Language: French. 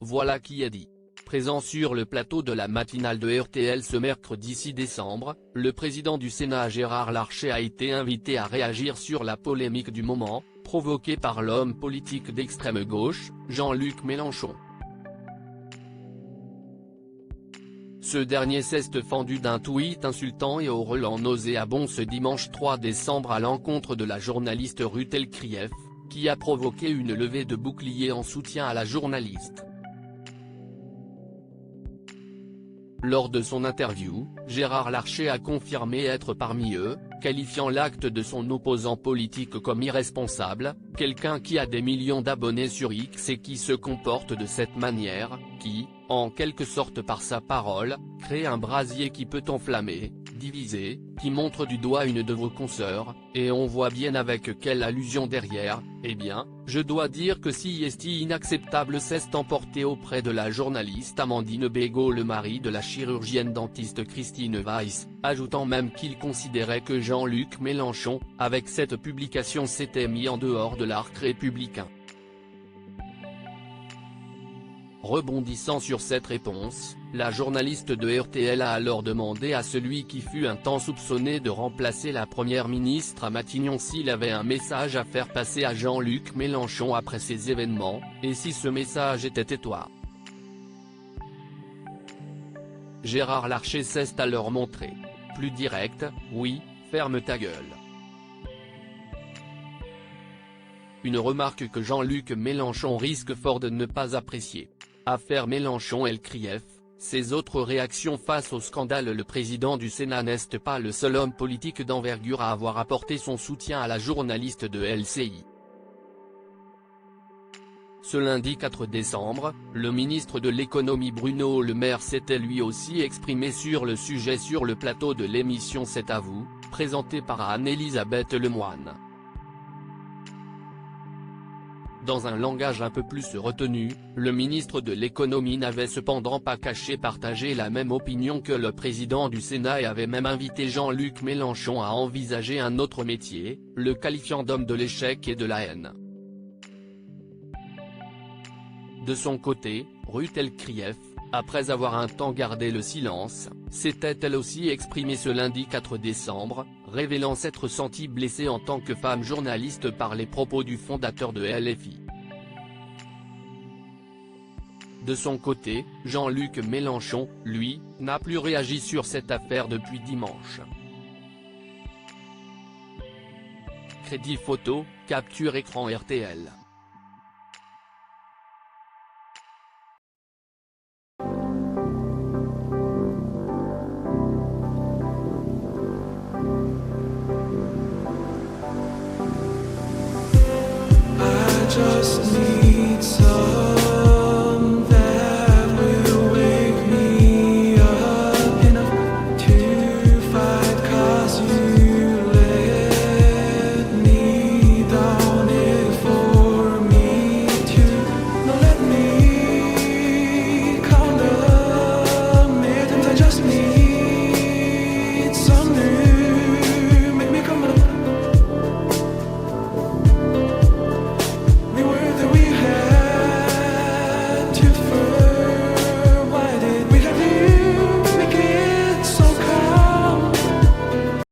Voilà qui est dit. Présent sur le plateau de la matinale de RTL ce mercredi 6 décembre, le président du Sénat Gérard Larcher a été invité à réagir sur la polémique du moment, provoquée par l'homme politique d'extrême gauche, Jean-Luc Mélenchon. Ce dernier s'est fendu d'un tweet insultant et au relent nauséabond ce dimanche 3 décembre à l'encontre de la journaliste Ruth Elkrief, qui a provoqué une levée de bouclier en soutien à la journaliste. Lors de son interview, Gérard Larcher a confirmé être parmi eux, qualifiant l'acte de son opposant politique comme irresponsable, quelqu'un qui a des millions d'abonnés sur X et qui se comporte de cette manière, qui, en quelque sorte par sa parole, crée un brasier qui peut enflammer, diviser, qui montre du doigt une de vos consoeurs, et on voit bien avec quelle allusion derrière. Eh bien, je dois dire que si est inacceptable s'est emporté auprès de la journaliste Amandine Bégaud, le mari de la chirurgienne dentiste Christine Weiss, ajoutant même qu'il considérait que Jean-Luc Mélenchon, avec cette publication s'était mis en dehors de l'arc républicain. Rebondissant sur cette réponse, la journaliste de RTL a alors demandé à celui qui fut un temps soupçonné de remplacer la première ministre à Matignon s'il avait un message à faire passer à Jean-Luc Mélenchon après ces événements, et si ce message était tais-toi. Gérard Larcher s'est alors montré plus direct, oui, ferme ta gueule. Une remarque que Jean-Luc Mélenchon risque fort de ne pas apprécier. Affaire Mélenchon-Elkrief, ses autres réactions face au scandale. Le président du Sénat n'est pas le seul homme politique d'envergure à avoir apporté son soutien à la journaliste de LCI. Ce lundi 4 décembre, le ministre de l'économie Bruno Le Maire s'était lui aussi exprimé sur le sujet sur le plateau de l'émission C'est à vous, présentée par Anne-Elisabeth Lemoine. Dans un langage un peu plus retenu, le ministre de l'économie n'avait cependant pas caché partager la même opinion que le président du Sénat et avait même invité Jean-Luc Mélenchon à envisager un autre métier, le qualifiant d'homme de l'échec et de la haine. De son côté, Ruth Elkrief, après avoir un temps gardé le silence, s'était elle aussi exprimée ce lundi 4 décembre, révélant s'être sentie blessée en tant que femme journaliste par les propos du fondateur de LFI. De son côté, Jean-Luc Mélenchon, lui, n'a plus réagi sur cette affaire depuis dimanche. Crédit photo, capture écran RTL.